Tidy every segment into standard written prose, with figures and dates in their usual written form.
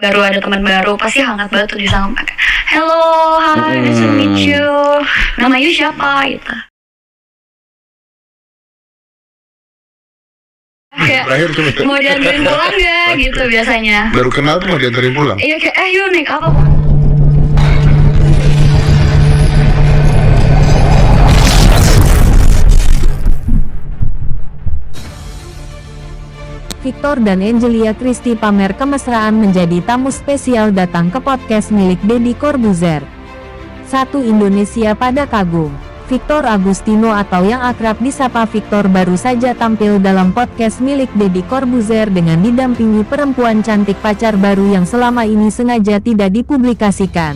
baru ada teman baru, pasti hangat banget tuh disambut. Hello, hi, nice to meet you. Nama you siapa? Gitu. Kayak, mau dianterin pulang gak? Gitu biasanya. Baru kenal tuh mau dianterin pulang? Iya kayak, yuk naik apa? Victor dan Angelia Christie pamer kemesraan menjadi tamu spesial datang ke podcast milik Deddy Corbuzier. Satu Indonesia pada kagum. Victor Agustino atau yang akrab disapa Victor baru saja tampil dalam podcast milik Deddy Corbuzier dengan didampingi perempuan cantik pacar baru yang selama ini sengaja tidak dipublikasikan.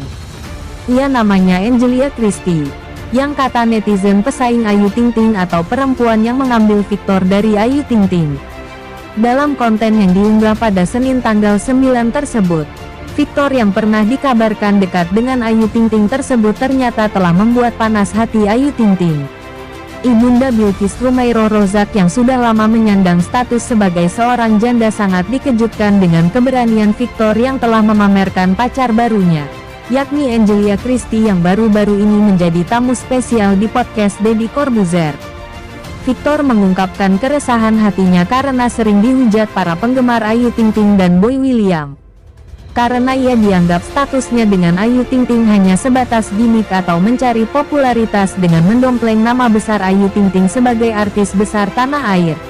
Ia namanya Angelia Christie, yang kata netizen pesaing Ayu Ting Ting atau perempuan yang mengambil Victor dari Ayu Ting Ting. Dalam konten yang diunggah pada Senin tanggal 9 tersebut, Victor yang pernah dikabarkan dekat dengan Ayu Ting Ting tersebut ternyata telah membuat panas hati Ayu Ting Ting. Ibunda Bilqis Rumairah Rozak yang sudah lama menyandang status sebagai seorang janda sangat dikejutkan dengan keberanian Victor yang telah memamerkan pacar barunya, yakni Angelia Christie yang baru-baru ini menjadi tamu spesial di podcast Deddy Corbuzier. Victor mengungkapkan keresahan hatinya karena sering dihujat para penggemar Ayu Ting Ting dan Boy William. Karena ia dianggap statusnya dengan Ayu Ting Ting hanya sebatas gimmick atau mencari popularitas dengan mendompleng nama besar Ayu Ting Ting sebagai artis besar tanah air.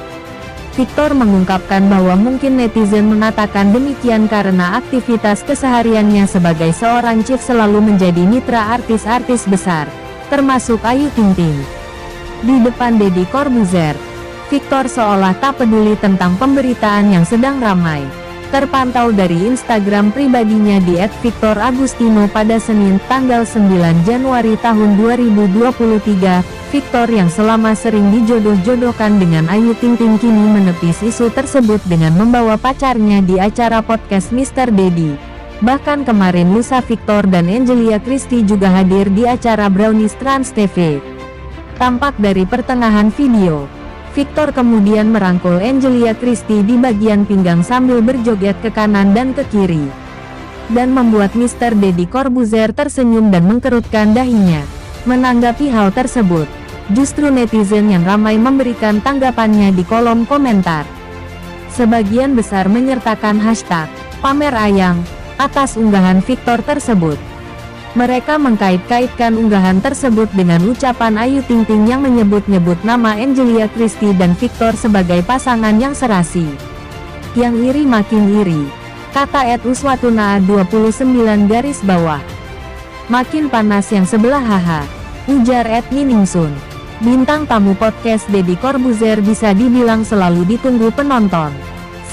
Victor mengungkapkan bahwa mungkin netizen mengatakan demikian karena aktivitas kesehariannya sebagai seorang chief selalu menjadi mitra artis-artis besar, termasuk Ayu Ting Ting. Di depan Deddy Corbuzier, Victor seolah tak peduli tentang pemberitaan yang sedang ramai. Terpantau dari Instagram pribadinya di @victoragustino pada Senin tanggal 9 Januari tahun 2023, Victor yang selama sering dijodoh-jodohkan dengan Ayu Ting Ting kini menepis isu tersebut dengan membawa pacarnya di acara podcast Mr. Deddy. Bahkan kemarin lusa Victor dan Angelia Christie juga hadir di acara Brownies Trans TV. Tampak dari pertengahan video, Victor kemudian merangkul Angelia Christie di bagian pinggang sambil berjoget ke kanan dan ke kiri, dan membuat Mr. Deddy Corbuzier tersenyum dan mengkerutkan dahinya. Menanggapi hal tersebut, justru netizen yang ramai memberikan tanggapannya di kolom komentar. Sebagian besar menyertakan hashtag pamer ayang atas unggahan Victor tersebut. Mereka mengkait-kaitkan unggahan tersebut dengan ucapan Ayu Ting Ting yang menyebut-nyebut nama Angelia Christie dan Victor sebagai pasangan yang serasi. Yang iri makin iri, kata @uswatuna29 garis bawah. Makin panas yang sebelah haha, ujar @miningsun. Bintang tamu podcast Deddy Corbuzier bisa dibilang selalu ditunggu penonton.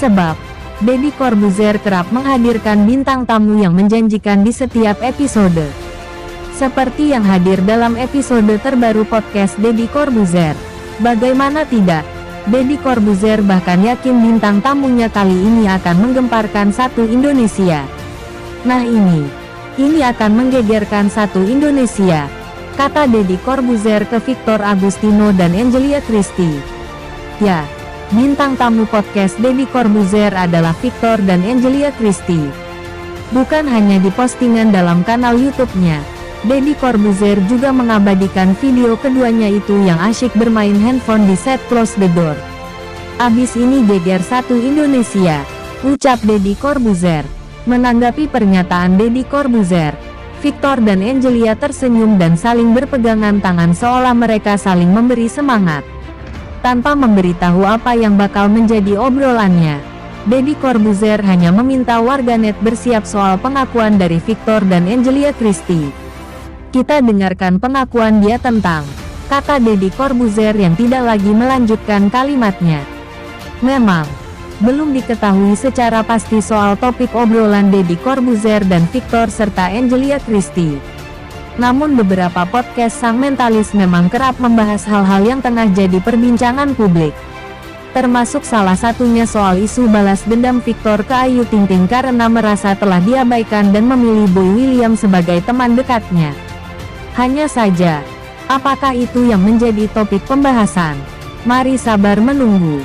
Sebab Deddy Corbuzier kerap menghadirkan bintang tamu yang menjanjikan di setiap episode. Seperti yang hadir dalam episode terbaru podcast Deddy Corbuzier. Bagaimana tidak, Deddy Corbuzier bahkan yakin bintang tamunya kali ini akan menggemparkan satu Indonesia. Nah ini akan menggegerkan satu Indonesia, kata Deddy Corbuzier ke Victor Agustino dan Angelia Christie. Ya, bintang tamu podcast Deddy Corbuzier adalah Victor dan Angelia Christie. Bukan hanya di postingan dalam kanal YouTube-nya, Deddy Corbuzier juga mengabadikan video keduanya itu yang asyik bermain handphone di set Close the Door. Abis ini geger satu Indonesia, ucap Deddy Corbuzier. Menanggapi pernyataan Deddy Corbuzier, Victor dan Angelia tersenyum dan saling berpegangan tangan seolah mereka saling memberi semangat. Tanpa memberitahu apa yang bakal menjadi obrolannya, Deddy Corbuzier hanya meminta warganet bersiap soal pengakuan dari Victor dan Angelia Christie. Kita dengarkan pengakuan dia tentang, kata Deddy Corbuzier yang tidak lagi melanjutkan kalimatnya. Memang, belum diketahui secara pasti soal topik obrolan Deddy Corbuzier dan Victor serta Angelia Christie. Namun beberapa podcast sang mentalis memang kerap membahas hal-hal yang tengah jadi perbincangan publik. Termasuk salah satunya soal isu balas dendam Victor ke Ayu Ting Ting karena merasa telah diabaikan dan memilih Boy William sebagai teman dekatnya. Hanya saja, apakah itu yang menjadi topik pembahasan? Mari sabar menunggu.